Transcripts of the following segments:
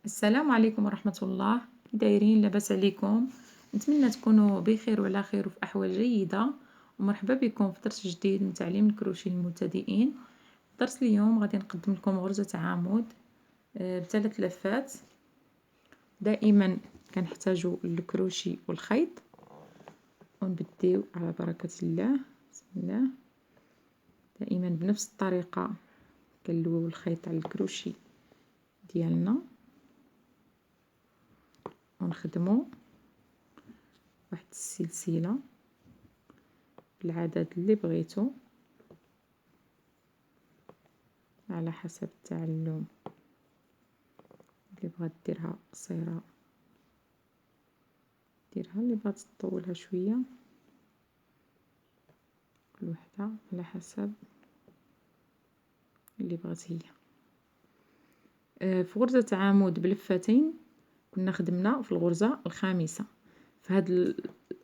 السلام عليكم ورحمة الله، كي دايرين؟ لاباس عليكم؟ نتمنى تكونوا بخير وعلى خير وفي أحوال جيدة، ومرحبا بكم في درس جديد من تعليم الكروشيه للمبتدئين. درس اليوم غادي نقدم لكم غرزة عمود بثلاث لفات. دائما كنحتاجو الكروشي والخيط، ونبديو على بركة الله. بسم الله. دائما بنفس الطريقة كنلويو الخيط على الكروشي ديالنا، ونخدمو واحد السلسلة بالعدد اللي بغيتو على حسب التعلم. اللي بغات ديرها قصيرة ديرها، اللي بغات تطولها شوية كل وحدة على حسب اللي بغات هي. في غرزة عمود بلفتين كنا خدمنا في الغرزة الخامسة. في هاد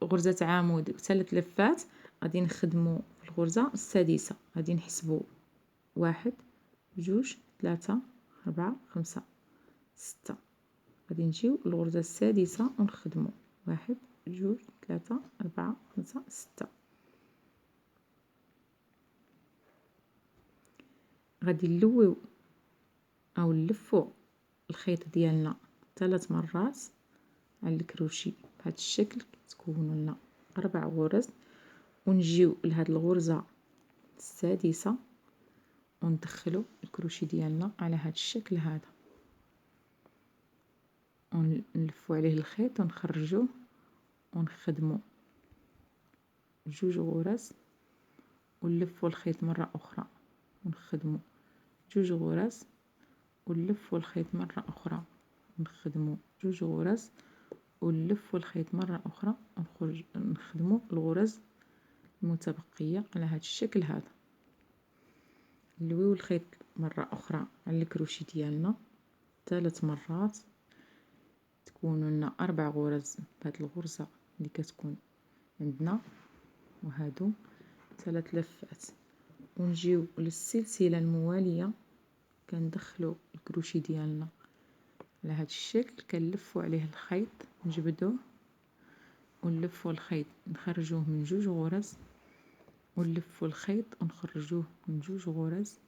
غرزة عمود بثلاث لفات غادي نخدمو في الغرزة السادسة. غادي نحسبو 1 2 3 4 5 6. غادي نجيو للغرزة السادسة ونخدمو 1 2 3 4 5 6. غادي نلويو او نلفو الخيط ديالنا 3 مرات على الكروشي بهذا الشكل، تكونوا لنا 4 غرز. ونجيو لهاد الغرزة السادسة وندخلو الكروشي ديالنا على هاد الشكل هذا، ونلفو عليه الخيط ونخرجوه ونخدمو 2 غرز، ونلفو الخيط مرة أخرى ونخدمو 2 غرز، ونلفو الخيط مرة أخرى ونخدمو 2 غرز، ونلفو الخيط مرة أخرى نخدمو الغرز المتبقية على هذا الشكل هذا. نلويو الخيط مرة أخرى على الكروشي ديالنا 3 مرات، تكونوا لنا 4 غرز بهاد الغرزة اللي كتكون عندنا، وهادو 3 لفات. ونجيو للسلسلة الموالية، كندخلو الكروشي ديالنا على هاد الشكل، كنلفو عليه الخيط نجبدوه، ونلفو الخيط نخرجوه من 2 غرز، ونلفو الخيط ونخرجوه من 2 غرز،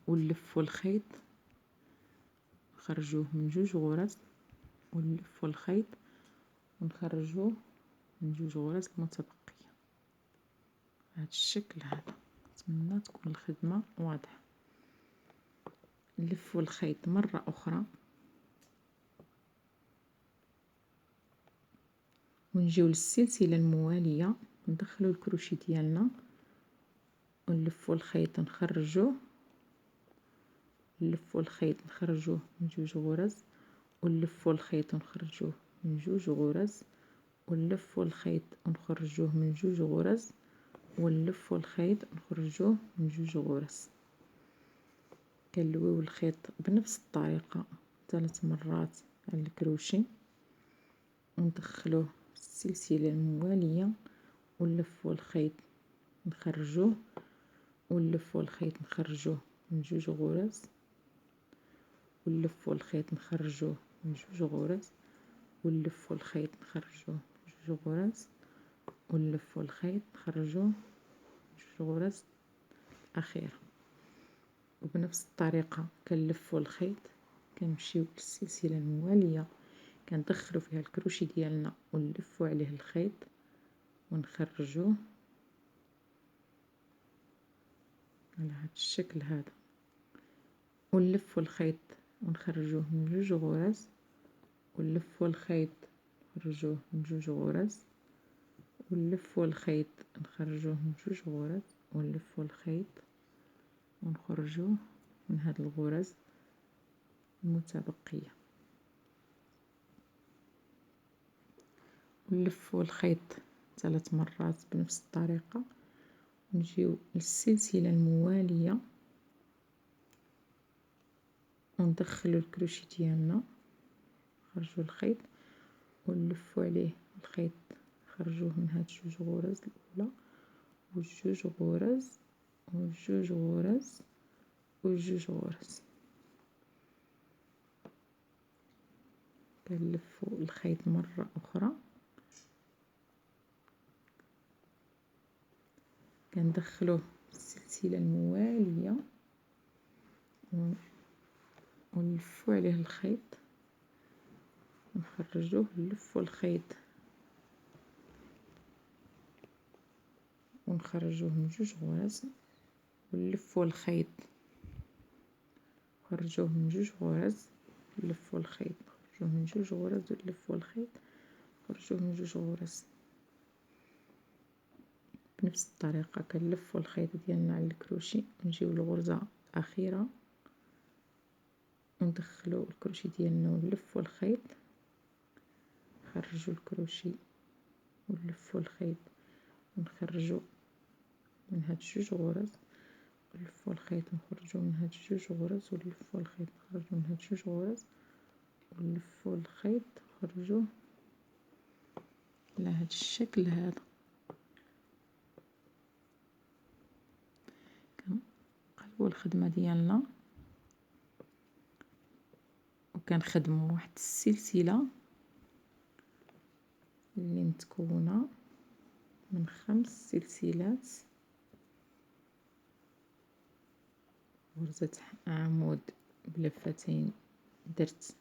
ونلفو الخيط نخرجوه من 2 غرز، ونلفو الخيط ونخرجوه من 2 غرز المتبقية بهذا الشكل هذا. نتمنى تكون الخدمة واضحة. نلفو الخيط مرة أخرى، ونجيو للسلسلة الموالية، ندخلو الكروشي ديالنا ونلفو الخيط نخرجوه، نلفو الخيط نخرجوه من 2 غرز، ونلفو الخيط ونخرجوه من 2 غرز، ونلفو الخيط ونخرجوه من 2 غرز، ونلفو الخيط نخرجوه من 2 غرز. كنلويو الخيط بنفس الطريقة 3 مرات على الكروشي، وندخلوه السلسلة الموالية، ونلفو الخيط نخرجوه، ونلفو الخيط نخرجوه من 2 غرز، ونلفو الخيط نخرجوه من 2 غرز، ونلفو الخيط نخرجوه من 2 غرز، ونلفو الخيط نخرجوه من 2 غرز الأخيرة. وبنفس الطريقة كنلفو الخيط، كنمشيو للسلسلة الموالية، كندخلو فيها الكروشي ديالنا ونلفو عليه الخيط ونخرجوه على هذا الشكل هذا، ونلفو الخيط ونخرجوه من 2 غرز، ونلفو الخيط نخرجوه من 2 غرز، ونلفو الخيط نخرجوه من 2 غرز، ونلفو الخيط ونخرجوه من هاد الغرز المتبقية، ونلفو الخيط 3 مرات بنفس الطريقة، ونجيو للسلسلة الموالية، وندخلو الكروشي ديالنا، نخرجو الخيط ونلفو عليه الخيط، نخرجوه من هاد 2 غرز الأولى، و2 غرز، و2 غرز، و2 غرز. كنلفو الخيط مرة أخرى، كندخلوه السلسلة الموالية ونلفو عليه الخيط، نخرجوه نلفو الخيط ونخرجوه من جوج غرز، ونلفو الخيط نخرجوه من جوج غرز، نلفو الخيط نخرجوه من جوج غرز، ونلفو الخيط نخرجوه من جوج غرز. بنفس الطريقة كنلفو الخيط ديالنا على الكروشي ونجيو للغرزة الأخيرة وندخلو الكروشي ديالنا ونلفو الخيط، نخرجو الكروشي ونلفو الخيط ونخرجو من هاد جوج غرز، ونلفو الخيط نخرجو من هاد جوج غرز، ونلفو الخيط نخرجو من هاد جوج غرز، ونلفو الخيط نخرجوه على هاد الشكل هذا. كنقلبو الخدمة ديالنا وكنخدمو واحد السلسلة اللي متكونة من 5 سلسلات، غرزة عمود بلفتين درت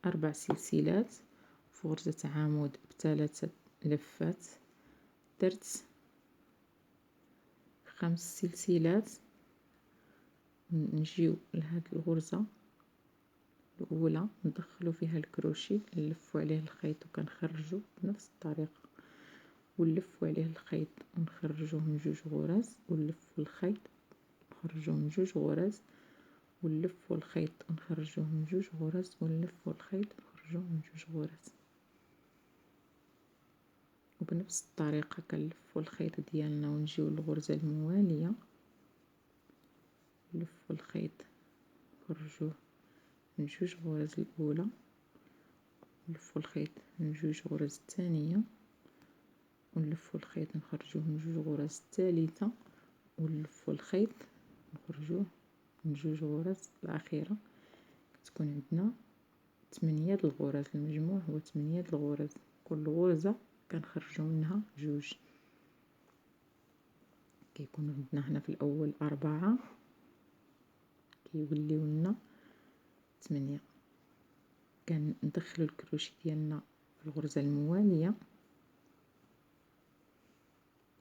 4 سلسلات، في غرزة عمود ب3 لفات درت 5 سلسلات. نجيو لهاد الغرزة الأولى ندخلو فيها الكروشي، نلفو عليه الخيط وكنخرجو بنفس الطريقة، ونلفو عليه الخيط ونخرجوه من جوج غرز، ونلفو الخيط نخرجوه من جوج غرز، ونلفو الخيط ونخرجوه من جوج غرز، ونلفو الخيط ونخرجوه من جوج غرز. وبنفس الطريقة كنلفو الخيط ديالنا ونجيو للغرزة الموالية، نلفو الخيط نخرجوه من جوج غرز الأولى، نلفو الخيط من جوج غرز الثانية، ونلفو الخيط نخرجوه من جوج غرز الثالثة، ونلفو الخيط نخرجوه من جوج غرز الأخيرة. كتكون عندنا 8 د الغرز، المجموع هو 8 د الغرز، كل غرزة كنخرجو منها جوج، كيكونوا عندنا هنا في الأول 4 كيوليو لنا 8. كندخلو الكروشي ديالنا في الغرزة الموالية،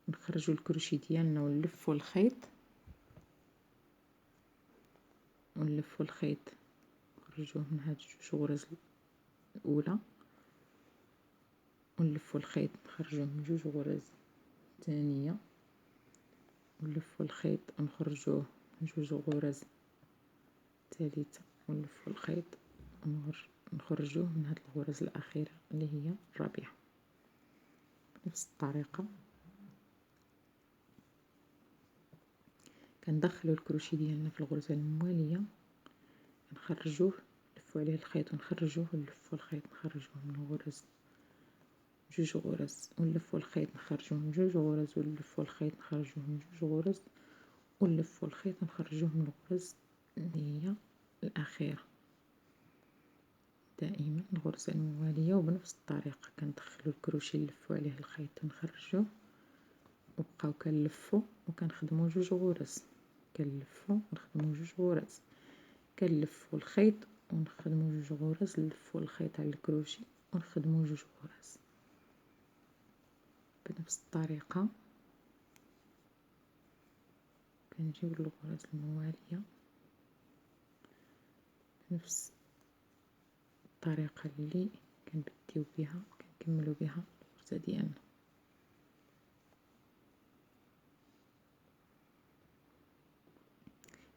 نخرجو الكروشي ديالنا ونلفو الخيط، ونلفو الخيط نخرجوه من هاد جوج غرز الأولى، ونلفو الخيط نخرجوه من جوج غرز الثانية، ونلفو الخيط ونخرجوه من جوج غرز الثالثة، ونلفو الخيط ونخرجوه من هاد الغرز الأخيرة اللي هي الرابعة. بنفس الطريقة كندخلو الكروشي ديالنا في الغرزة الموالية، نخرجوه نلفو عليه الخيط ونخرجوه، ونلفو الخيط نخرجوه من غرز جوج غرز، ونلفو الخيط نخرجوه من جوج غرز، ونلفو الخيط نخرجوه من جوج غرز، ونلفو الخيط نخرجوه من الغرز اللي هي الأخيرة، دائما الغرزة الموالية. وبنفس الطريقة كندخلو الكروشي نلفو عليه الخيط نخرجوه، وبقاو كنلفو وكنخدمو جوج غرز، كنلفو ونخدمو جوج غرز، كنلفو الخيط ونخدمو جوج غرز، نلفو الخيط على الكروشي ونخدمو جوج غرز. بنفس الطريقة كنجيو للغرز الموالية بنفس الطريقة اللي كنبديو بها كنكملو بها الغرزة ديالنا.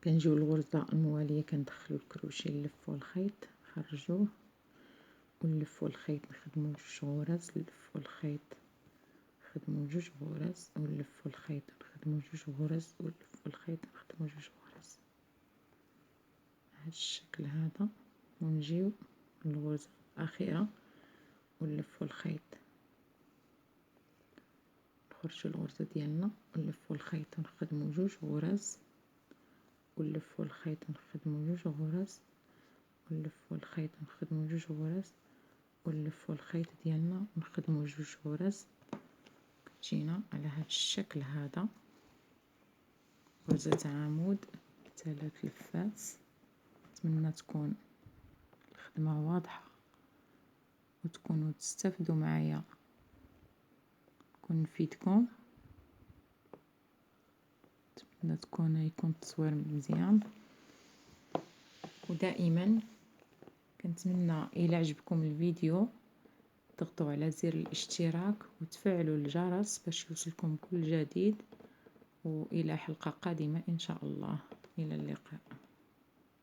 كنجيو للغرزة الموالية كندخلو الكروشي نلفو الخيط نخرجوه، ونلفو الخيط نخدمو جوج غرز، نلفو الخيط نخدمو جوج غرز، ونلفو الخيط نخدمو جوج غرز، ونلفو الخيط نخدمو جوج غرز بهاد الشكل هذا. ونجيو للغرزة الأخيرة ونلفو الخيط نخرجو الغرزة ديالنا، ونلفو الخيط ونخدمو جوج غرز، ونلفو الخيط ونخدمو جوج غرز، ونلفو الخيط ونخدمو جوج غرز، ونلفو الخيط ديالنا ونخدمو 2 غرز. كتجينا على هاد الشكل هذا، غرزة عمود 3 لفات. نتمنى تكون الخدمة واضحة وتكونوا تستافدوا معايا، نكون نفيدكم. نتمنى يكون التصوير مزيان، ودائما كنتمنى الى عجبكم الفيديو تضغطوا على زر الاشتراك وتفعلوا الجرس باش يوصلكم كل جديد، والى حلقة قادمة ان شاء الله. الى اللقاء.